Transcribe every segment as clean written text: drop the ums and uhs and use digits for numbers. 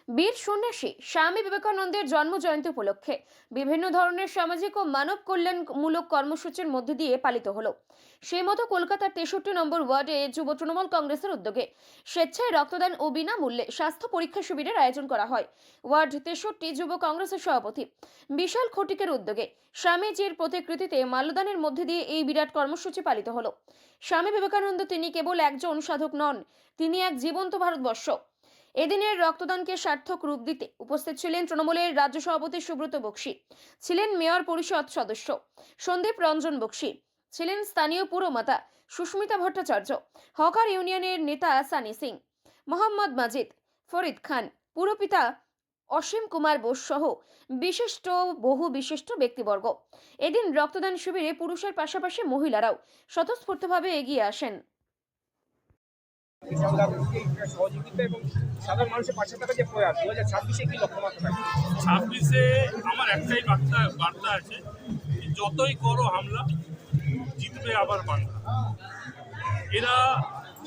বীর সন্ন্যাসী স্বামী বিবেকানন্দের জন্ম জয়ন্তী উপলক্ষে বিভিন্ন ধরনের সামাজিক ও মানব কল্যাণমূলক কর্মসূচির মধ্যে দিয়ে পালিত হলো। সেই মতো কলকাতার 63 নম্বর ওয়ার্ডে যুব তৃণমূল কংগ্রেসের উদ্যোগে স্বেচ্ছায় রক্তদান ও বিনামূল্যে স্বাস্থ্য পরীক্ষা শিবিরের আয়োজন করা হয়। ওয়ার্ড 63 যুব কংগ্রেসের সভাপতি বিশাল খটিকের উদ্যোগে স্বামীজির প্রতিকৃতিতে মাল্যদানের মধ্যে দিয়ে এই বিরাট কর্মসূচি পালিত হলো। স্বামী বিবেকানন্দ তিনি কেবল একজন সাধক নন, তিনি এক জীবন্ত ভারতবর্ষ। এদিনের রক্তদানকে সার্থক রূপ দিতে উপস্থিত ছিলেন তৃণমূলের রাজ্য সভাপতি সুব্রত বক্সী, ছিলেন মেয়র পরিষদ সদস্য সন্দীপ রঞ্জন বক্সী, ছিলেন স্থানীয় পুরমাতা সুস্মিতা ভট্টাচার্য, হকার ইউনিয়নের নেতা সানি সিং, মোহাম্মদ মাজিদ, ফরিদ খান, পুরপিতা অসীম কুমার বোস সহ বহু বিশিষ্ট ব্যক্তিবর্গ। এদিন রক্তদান শিবিরে পুরুষের পাশাপাশি মহিলারাও স্বতঃস্ফূর্তভাবে এগিয়ে আসেন। সহযোগিতা এবং সাধারণ মানুষের পাশে থাকা যে প্রয়াস 2026-এ কি লক্ষ্যমাত্রা থাকবে? 26-এ আমার একটাই বার্তা আছে, যতই করো হামলা জিতবে আবার বাংলা। এরা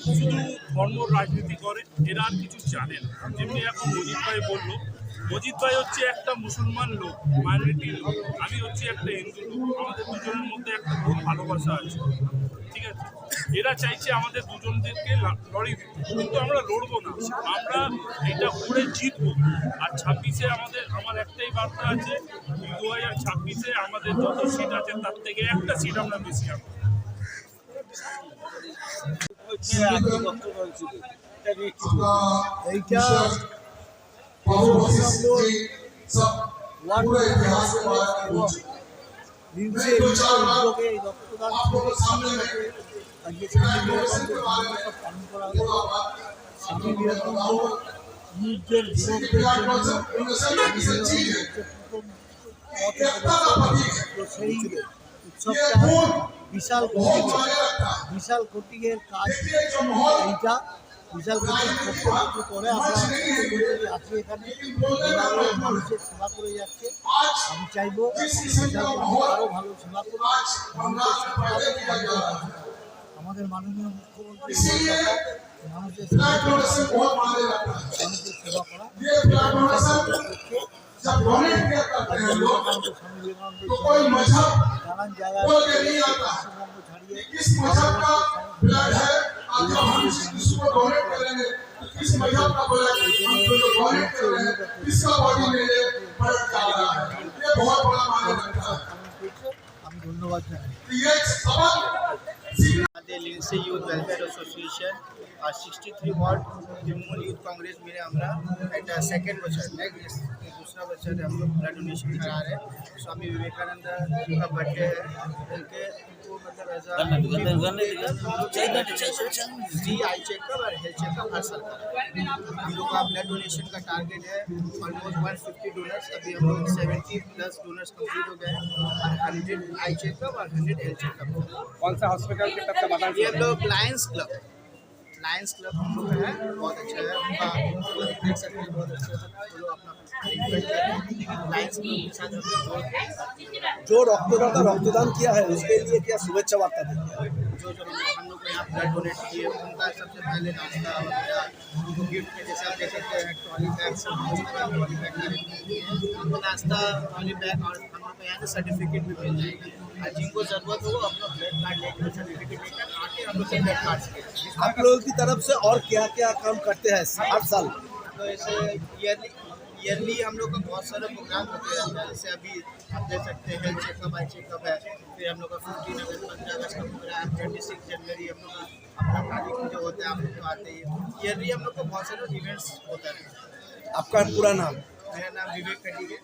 শুধু ধর্ম রাজনীতি করে, এরা আর কিছু জানে না। যেমনি এখন মজিদ ভাই বললো, মজিদ ভাই হচ্ছে একটা মুসলমান লোক, মাইনরিটি লোক, আমি হচ্ছে একটা হিন্দু লোক। আমাদের দুজনের মধ্যে একটা খুব ভালোবাসা আছে, ঠিক আছে। এরা চাইছে আমাদের দুজনদেরকে লড়াই দিতে, কিন্তু আমরা লড়বো না, আমরা এটা করে জিতবো। আর 26-এ আমার একটাই বার্তা আছে, 2026-এ আমাদের যত সিট আছে তার থেকে একটা সিট আমরা বেশি আনবো। এইটা সেই উৎসবটা বিশাল কোটিংয়ের কাজ এইটা। বিশাল কোটিং করতে করে আমরা আছি এখানে, মানুষের সেবা করে যাচ্ছে। আমি চাইবো বিশাল কোটিং আরও ভালো সেবা করুন, আমাদের মাননীয় মুখ্যমন্ত্রী মানুষের সেবা করা নানান জায়গায় পশ্চিমবঙ্গ ছাড়িয়ে আমি ধন্যবাদ জানাই। লিন্সে ইউথ ওয়েলফেয়ার অ্যাসোসিয়েশন আর 63 ওয়ার্ড তৃণমূল ইউথ कांग्रेस मेरे আমরা এটা সেকেন্ড বছর नेक्स्ट दूसरा बच्चा हम लोग ब्लड डोनेशन करा रहे हैं। स्वामी विवेकानंद जी का बर्थडे है, उनके उनको मतलब ऐसा फ्री आई चेकअप और हेल्थ चेकअप हर साल हम लोग का ब्लड डोनेशन का टारगेट है ऑलमोस्ट 150 डोनर्स। अभी हम लोग 70+ डोनर्स कंप्लीट हो गए हैं और 100 आई चेकअप और 100 हेल्थ चेकअप। कौन सा हॉस्पिटल के तब तक ये हम लोग लायंस क्लब हम लोग है, बहुत अच्छा है उनका, देख सकते हैं बहुत अच्छा है। लोग अपना लायंस क्लब के साथ जो रक्तदान किया है उसके लिए क्या शुभेच्छा वार्ता देते हैं? जो हम लोग को यहाँ ब्लड डोनेट किए उनका सबसे पहले नाश्ता वगैरह उनको गिफ्ट के जैसे आप देख सकते हैं ट्रॉली बैग नाश्ता ट्रॉली बैग, और हम लोग को यहाँ से सर्टिफिकेट भी मिल जाएगा। और जिनको ज़रूरत हो अपना ब्लड कार्ड लेकर सर्टिफिकेट लेकर आके हम लोग से ब्लड कार्ड से आप लोगों की तरफ से और क्या क्या काम करते हैं हर साल? तो ऐसे ईयरली हम लोग का बहुत सारे प्रोग्राम होते रहते हैं। जैसे अभी आप देख सकते हैं हेल्थ चेकअप आई चेकअप है, फिर हम लोग का 15 अगस्त 15 अगस्त का प्रोग्राम, 26 जनवरी हम लोग का अपना काली पूजा होता है, आप लोग तो आते ही। ईयरली हम लोग को बहुत सारे इवेंट्स होता है। आपका पूरा नाम? मेरा नाम विवेक कटिगे,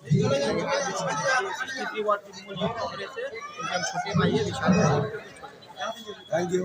63 वार्ड तृणमूल यूथ कांग्रेस है, एकदम छोटे भाई है विशाल। Thank you.